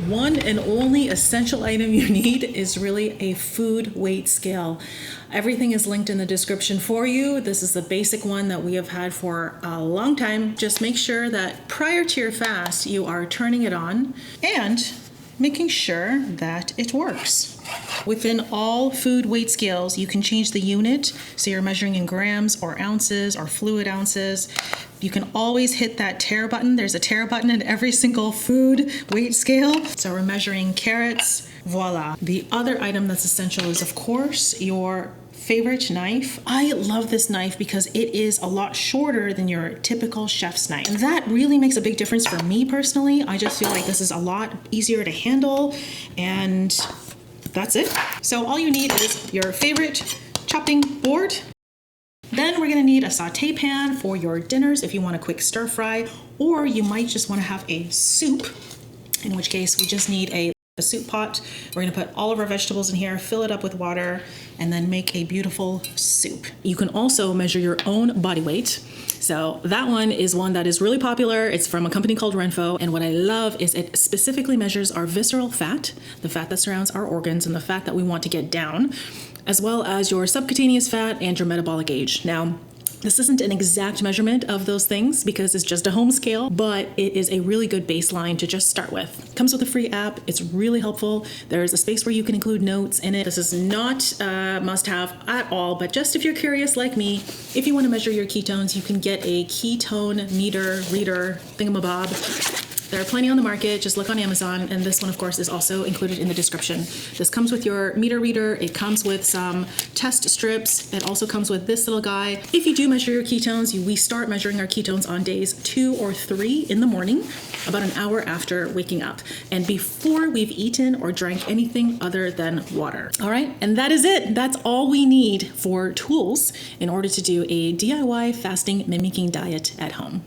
one and only essential item you need is really a food weight scale. Everything is linked in the description for you. This is the basic one that we have had for a long time. Just make sure that prior to your fast, you are turning it on and making sure that it works. Within all food weight scales, you can change the unit. So you're measuring in grams or ounces or fluid ounces. You can always hit that tare button. There's a tare button in every single food weight scale. So we're measuring carrots, voila. The other item that's essential is, of course, your favorite knife. I love this knife because it is a lot shorter than your typical chef's knife. And that really makes a big difference for me personally. I just feel like this is a lot easier to handle, and that's it. So all you need is your favorite chopping board. Then we're gonna need a saute pan for your dinners if you want a quick stir fry, or you might just wanna have a soup, in which case we just need a soup pot. We're gonna put all of our vegetables in here, fill it up with water, and then make a beautiful soup. You can also measure your own body weight. So that one is one that is really popular. It's from a company called Renfo, and what I love is it specifically measures our visceral fat, the fat that surrounds our organs and the fat that we want to get down, as well as your subcutaneous fat and your metabolic age. Now, this isn't an exact measurement of those things because it's just a home scale, but it is a really good baseline to just start with. It comes with a free app. It's really helpful. There's a space where you can include notes in it. This is not a must-have at all, but just if you're curious like me, if you want to measure your ketones, you can get a ketone meter reader thingamabob. There are plenty on the market. Just look on Amazon, and this one, of course, is also included in the description. This comes with your meter reader. It comes with some test strips. It also comes with this little guy. If you do measure your ketones, we start measuring our ketones on days 2 or 3 in the morning, about an hour after waking up, and before we've eaten or drank anything other than water. All right, and that is it. That's all we need for tools in order to do a DIY fasting mimicking diet at home.